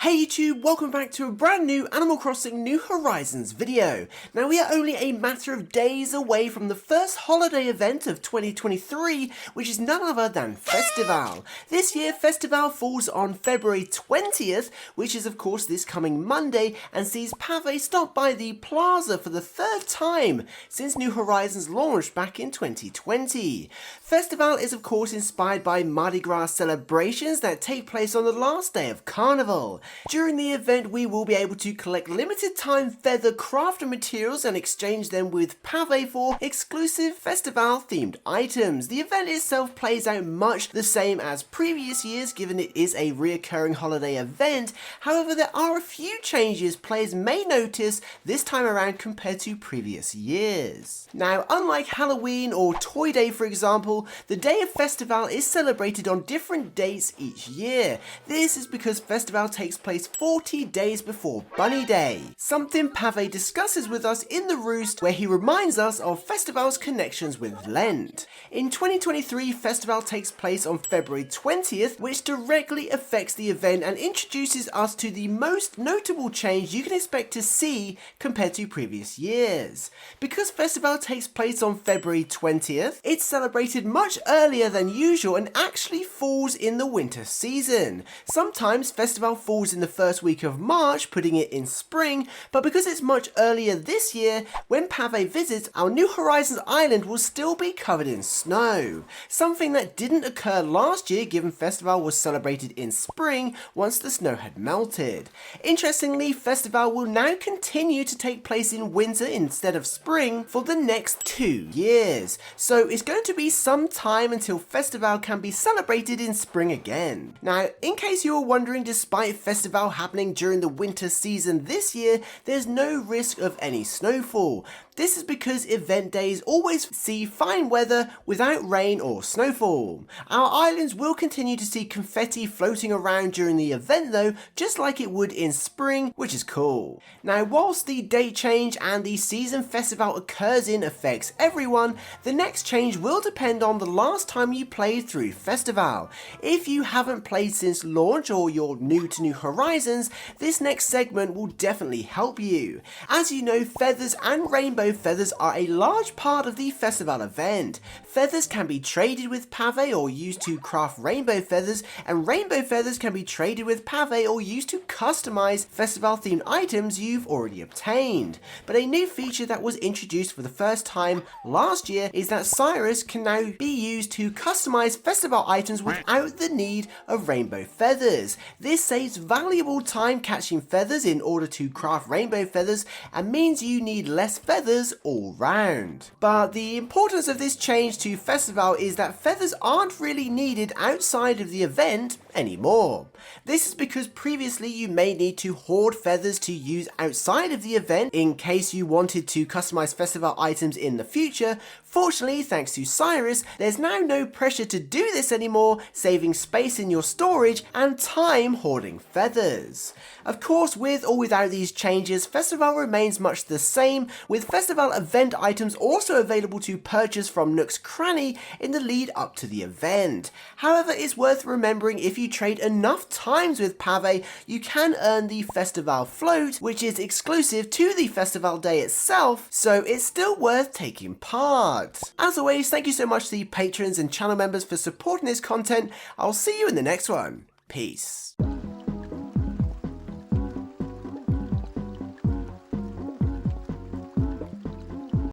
Hey YouTube, welcome back to a brand new Animal Crossing New Horizons video. Now we are only a matter of days away from the first holiday event of 2023, which is none other than Festivale. This year Festivale falls on February 20th, which is of course this coming Monday, and sees Pave stop by the plaza for the third time since New Horizons launched back in 2020. Festivale is of course inspired by Mardi Gras celebrations that take place on the last day of Carnival. During the event, we will be able to collect limited time feather crafting materials and exchange them with Pave for exclusive Festivale themed items. The event itself plays out much the same as previous years, given it is a reoccurring holiday event. However, there are a few changes players may notice this time around compared to previous years. Now, unlike Halloween or Toy Day for example, the day of Festivale is celebrated on different dates each year. This is because Festivale takes place 40 days before Bunny Day, something Pave discusses with us in the Roost, where he reminds us of Festivale's connections with Lent. In 2023, Festivale takes place on February 20th, which directly affects the event and introduces us to the most notable change you can expect to see compared to previous years. Because Festivale takes place on February 20th, it's celebrated much earlier than usual and actually falls in the winter season. Sometimes Festivale falls in the first week of March, putting it in spring, but because it's much earlier this year, when Pave visits, our New Horizons island will still be covered in snow. Something that didn't occur last year, given Festivale was celebrated in spring once the snow had melted. Interestingly, Festivale will now continue to take place in winter instead of spring for the next 2 years. So it's going to be some time until Festivale can be celebrated in spring again. Now, in case you were wondering, despite Festivale happening during the winter season this year, there's no risk of any snowfall. This is because event days always see fine weather without rain or snowfall. Our islands will continue to see confetti floating around during the event though, just like it would in spring, which is cool. Now, whilst the date change and the season Festivale occurs in affects everyone, the next change will depend on the last time you played through Festivale. If you haven't played since launch or you're new to New Horizons, this next segment will definitely help you. As you know, feathers and rainbow feathers are a large part of the Festivale event. Feathers can be traded with Pave or used to craft rainbow feathers, and rainbow feathers can be traded with Pave or used to customize Festivale themed items you've already obtained. But a new feature that was introduced for the first time last year is that Cyrus can now be used to customize Festivale items without the need of rainbow feathers. This saves valuable time catching feathers in order to craft rainbow feathers and means you need less feathers all round. But the importance of this change to Festivale is that feathers aren't really needed outside of the event anymore. This is because previously you may need to hoard feathers to use outside of the event in case you wanted to customize Festivale items in the future. Fortunately, thanks to Cyrus, there's now no pressure to do this anymore, saving space in your storage and time hoarding feathers. Of course, with or without these changes, Festivale remains much the same, with Festivale event items also available to purchase from Nook's Cranny in the lead up to the event. However, it's worth remembering if you trade enough times with Pave, you can earn the Festivale float, which is exclusive to the Festivale day itself, so it's still worth taking part. As always, thank you so much to the patrons and channel members for supporting this content. I'll see you in the next one. Peace.